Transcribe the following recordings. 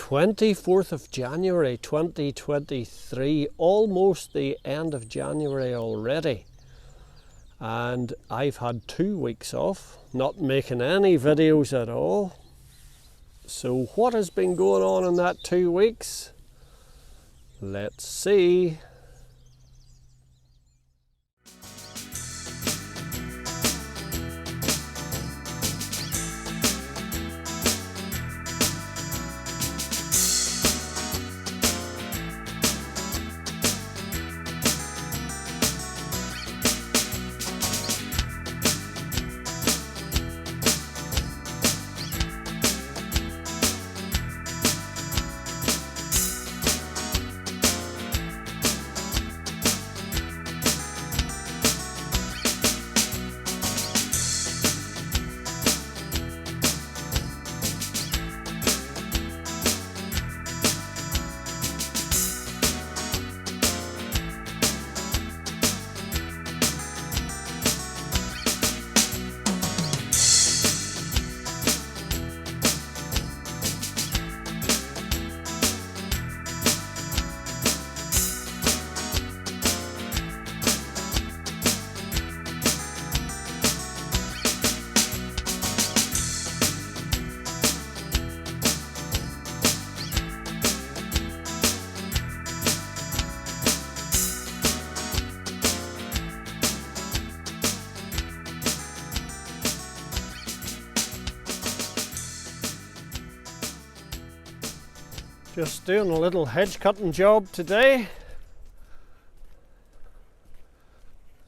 24th of January 2023, almost the end of January already, and I've had 2 weeks off, not making any videos at all. So what has been going on in that 2 weeks? Let's see. Just doing a little hedge cutting job today.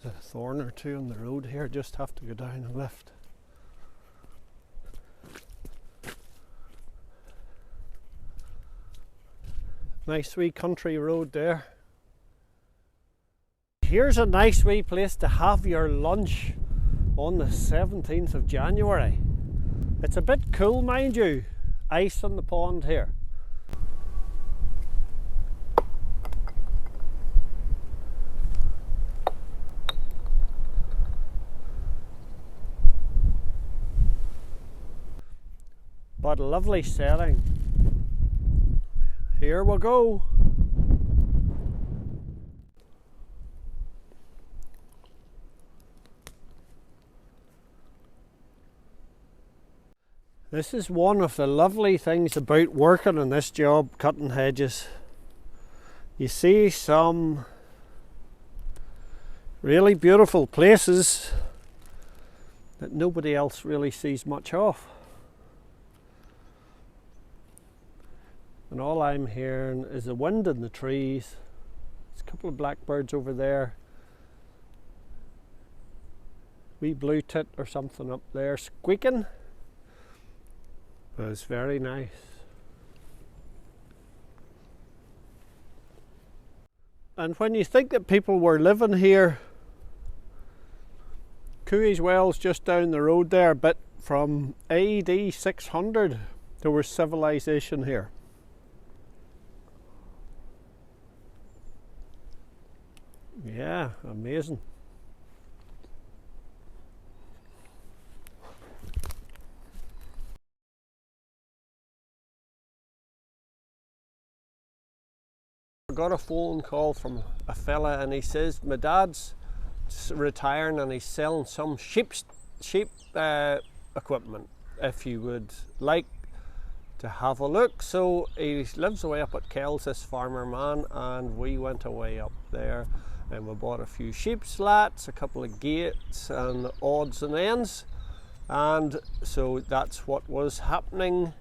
There's a thorn or two on the road here, just have to go down and lift. Nice wee country road there. Here's a nice wee place to have your lunch on the 17th of January. It's a bit cool, mind you. Ice on the pond here. But a lovely setting. Here we go. This is one of the lovely things about working on this job, cutting hedges. You see some really beautiful places that nobody else really sees much of. And all I'm hearing is the wind in the trees. There's a couple of blackbirds over there. Wee blue tit or something up there squeaking. But it's very nice. And when you think that people were living here, Cooey's Well's just down the road there, but from AD 600 there was civilization here. Yeah, amazing. I got a phone call from a fella and he says, my dad's retiring and he's selling some sheep equipment if you would like to have a look. So he lives away up at Kells, this farmer man, and we went away up there. And we bought a few sheep slats, a couple of gates and odds and ends, and so that's what was happening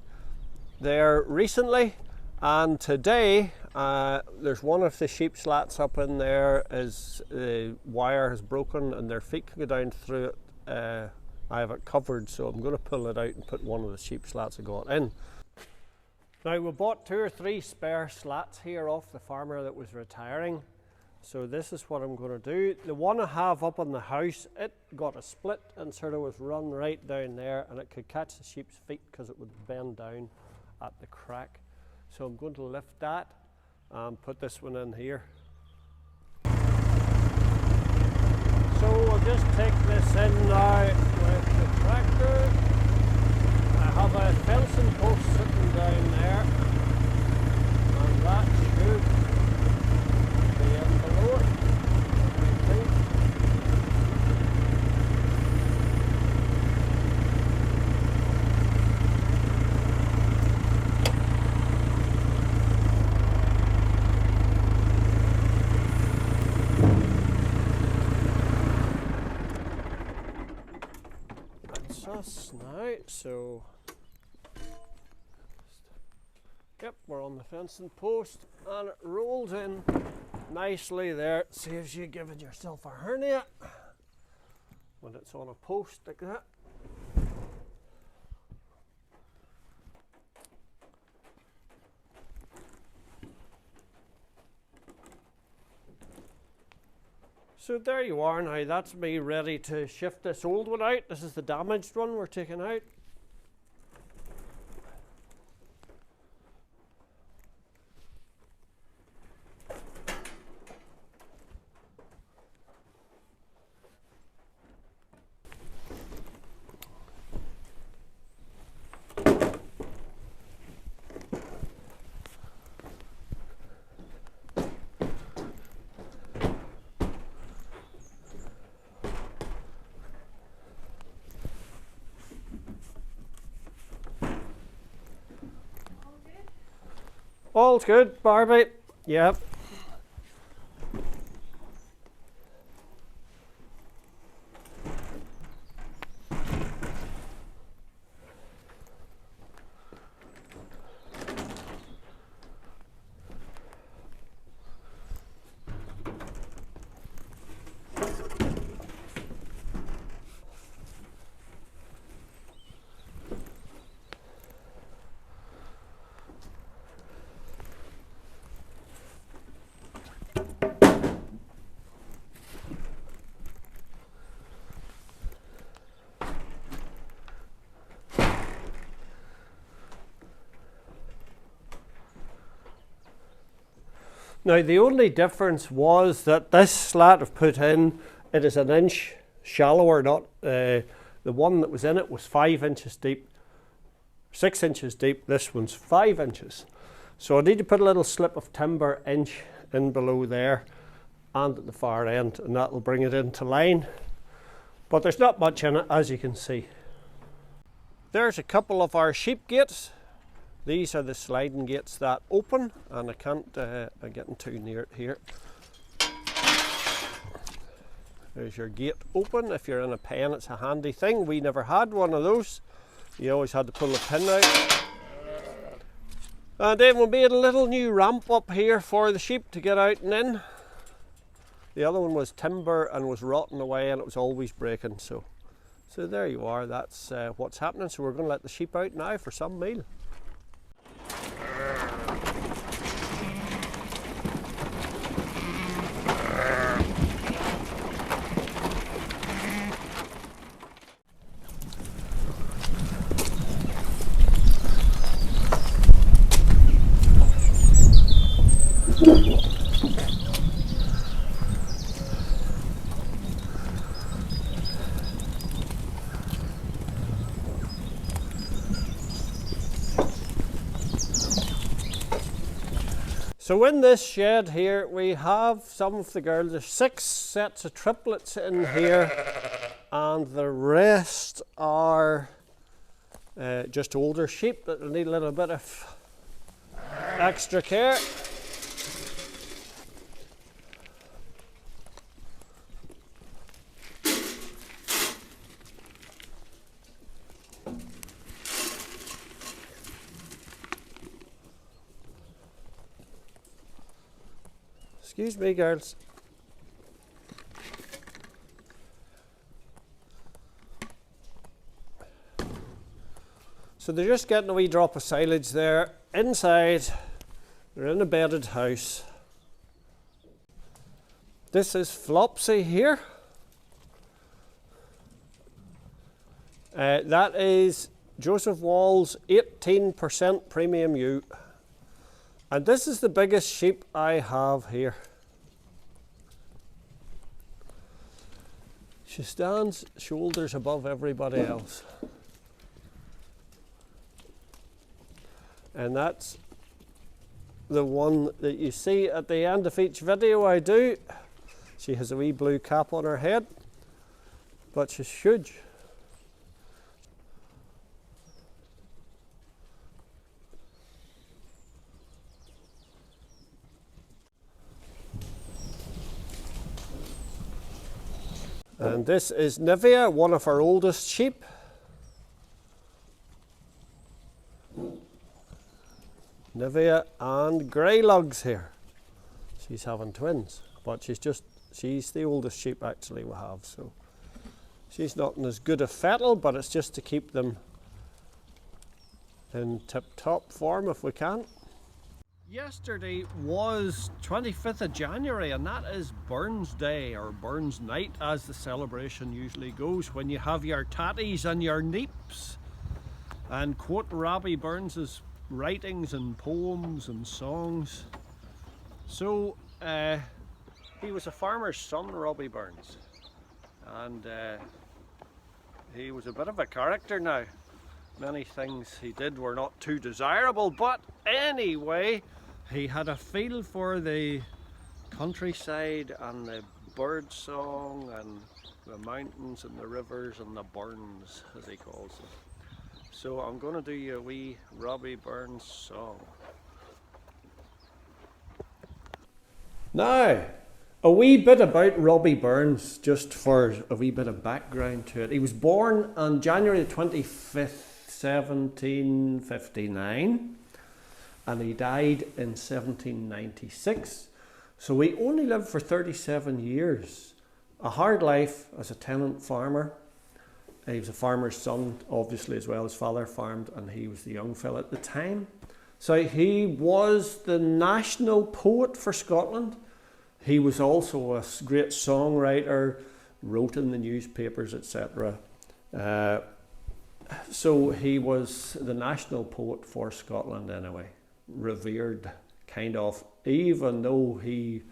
there recently. And today there's one of the sheep slats up in there, is the wire has broken and their feet can go down through it. I have it covered, so I'm going to pull it out and put one of the sheep slats I got in. Now we bought 2 or 3 spare slats here off the farmer that was retiring. So this is what I'm going to do. The one I have up on the house, it got a split and sort of was run right down there, and it could catch the sheep's feet because it would bend down at the crack. So I'm going to lift that and put this one in here. So we'll just take this in now with the tractor. I have a fencing post sitting down there. us now. So, yep, we're on the fencing post and it rolls in nicely there. Saves you giving yourself a hernia when it's on a post like that. So there you are now, that's me ready to shift this old one out. This is the damaged one we're taking out. All's good, Barbie. Yep. Now the only difference was that this slat I've put in, it is an inch shallower, not the one that was in it was 5 inches deep, 6 inches deep, this one's 5 inches. So I need to put a little slip of timber inch in below there and at the far end, and that will bring it into line. But there's not much in it, as you can see. There's a couple of our sheep gates. These are the sliding gates that open, and I can't, I'm getting too near it here. There's your gate open. If you're in a pen, it's a handy thing. We never had one of those. You always had to pull the pin out. And then we made a little new ramp up here for the sheep to get out and in. The other one was timber and was rotting away, and it was always breaking. So there you are, that's what's happening. So we're going to let the sheep out now for some meal. So in this shed here we have some of the girls, there's 6 sets of triplets in here, and the rest are just older sheep that need a little bit of extra care. Excuse me, girls. So they're just getting a wee drop of silage there. Inside, they're in a bedded house. This is Flopsy here. That is Joseph Wall's 18% premium ewe. And this is the biggest sheep I have here. She stands shoulders above everybody else. And that's the one that you see at the end of each video I do. She has a wee blue cap on her head, but she's huge. And this is Nivea, one of our oldest sheep. Nivea and Greylugs here. She's having twins, but she's the oldest sheep actually we have, so she's not in as good a fettle, but it's just to keep them in tip-top form if we can. Yesterday was 25th of January, and that is Burns Day, or Burns Night as the celebration usually goes, when you have your tatties and your neeps and quote Rabbie Burns' writings and poems and songs. So he was a farmer's son, Robbie Burns, and he was a bit of a character now. Many things he did were not too desirable, but anyway, he had a feel for the countryside and the bird song and the mountains and the rivers and the burns, as he calls them. So I'm going to do you a wee Rabbie Burns song. Now, a wee bit about Rabbie Burns, just for a wee bit of background to it. He was born on January 25th, 1759, and he died in 1796. So he only lived for 37 years. A hard life as a tenant farmer. He was a farmer's son, obviously, as well. His father farmed, and he was the young fella at the time. So he was the national poet for Scotland. He was also a great songwriter, wrote in the newspapers, etc. So he was the national poet for Scotland anyway. Revered, kind of, even though he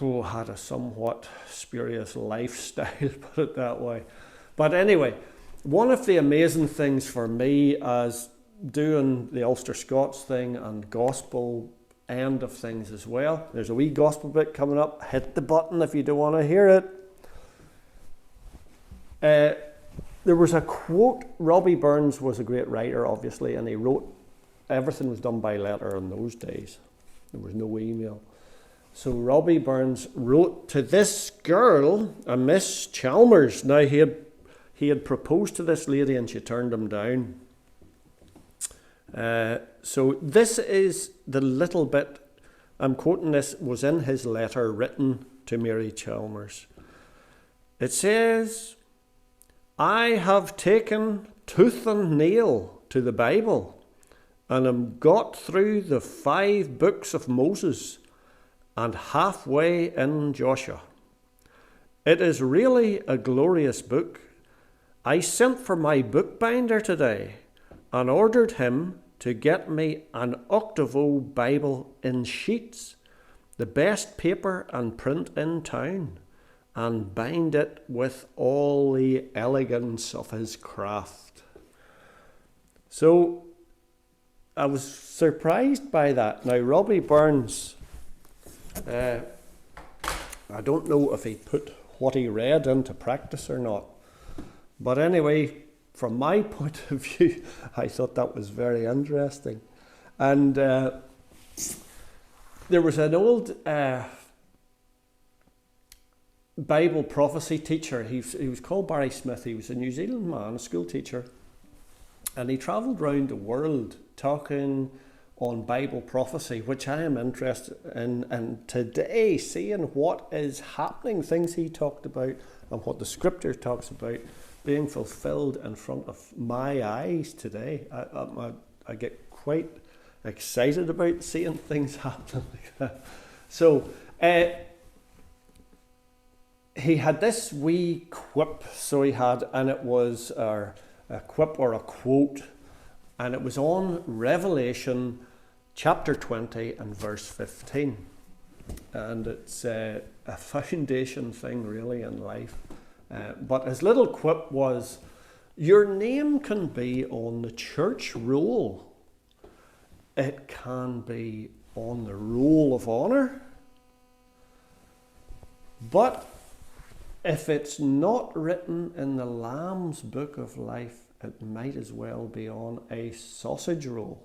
had a somewhat spurious lifestyle, put it that way. But anyway, one of the amazing things for me as doing the Ulster Scots thing and gospel end of things as well, there's a wee gospel bit coming up. Hit the button if you don't want to hear it. There was a quote. Rabbie Burns was a great writer, obviously, and he wrote, everything was done by letter in those days. There was no email. So Rabbie Burns wrote to this girl, a Miss Chalmers. Now he had proposed to this lady and she turned him down. So this is the little bit, I'm quoting this, was in his letter written to Mary Chalmers. It says, I have taken tooth and nail to the Bible and am got through the 5 books of Moses and halfway in Joshua. It is really a glorious book. I sent for my bookbinder today and ordered him to get me an 8vo Bible in sheets, the best paper and print in town, and bind it with all the elegance of his craft. So I was surprised by that. Now Rabbie Burns, I don't know if he put what he read into practice or not, but anyway, from my point of view, I thought that was very interesting. And there was an old Bible prophecy teacher. He was called Barry Smith. He was a New Zealand man, a school teacher, and he travelled around the world talking on Bible prophecy, which I am interested in, and today seeing what is happening, things he talked about and what the scripture talks about being fulfilled in front of my eyes today. I get quite excited about seeing things happening like that. So he had this wee quip, so he had, and it was a quip or a quote, and it was on Revelation chapter 20 and verse 15. And it's a foundation thing really in life. But his little quip was, your name can be on the church roll. It can be on the roll of honour. But if it's not written in the Lamb's book of life, it might as well be on a sausage roll.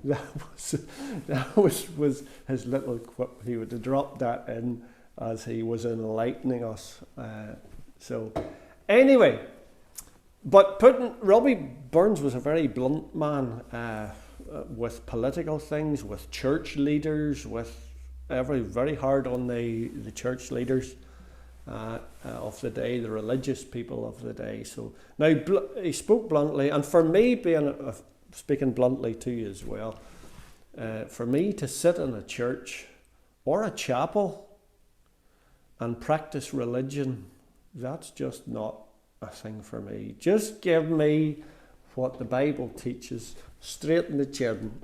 That was his little quip. He would have dropped that in as he was enlightening us. So anyway, but Rabbie Burns was a very blunt man. with political things, with church leaders, with very hard on the church leaders of the day, the religious people of the day. So now he spoke bluntly, and for me, speaking bluntly to you as well, for me to sit in a church or a chapel and practice religion, that's just not a thing for me. Just give me what the Bible teaches, straight in the children,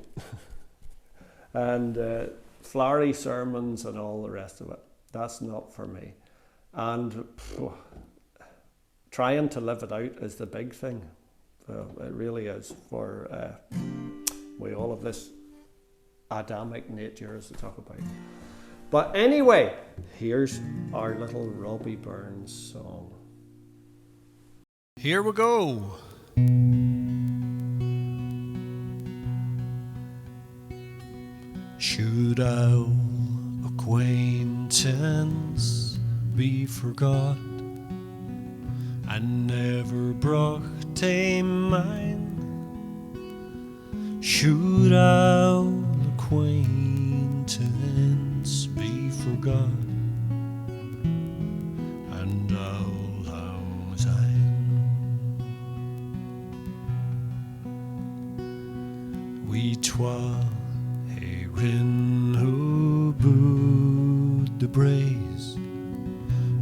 and flowery sermons and all the rest of it. That's not for me. And trying to live it out is the big thing. It really is, for we all have this Adamic nature, as they talk about. But anyway, here's our little Robbie Burns song. Here we go. Should our acquaintance be forgot and never brought to mind? Should our acquaintance be forgot and all lang syne? We twa Rin who booed the braes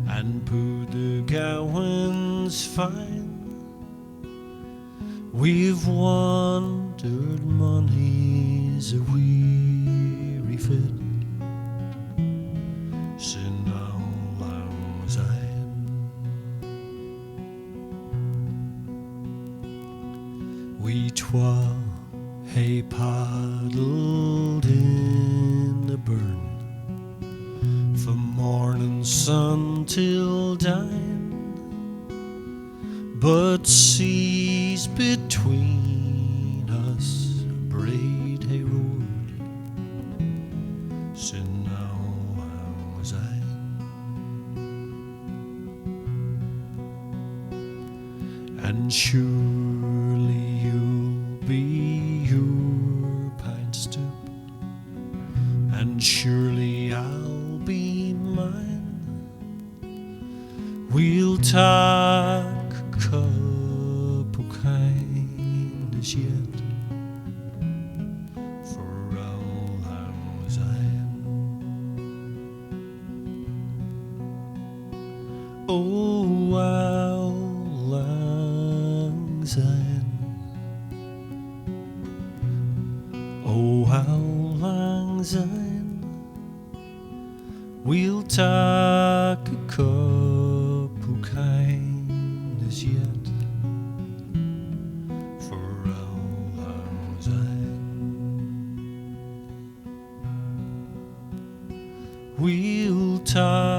and pooed the gowans fine. We've wandered mony's a weary fit sin all lang syne. We twa hae paddled in the burn from morning sun till dine, but seas between us braid hae roared sin all lang syne. And surely you'll be and surely I'll be mine. We'll talk a cup o' kindness yet for all lang syne. Oh, all lang syne. Oh, how lang syne. We'll talk a cup o' kindness yet for all lang syne. We'll talk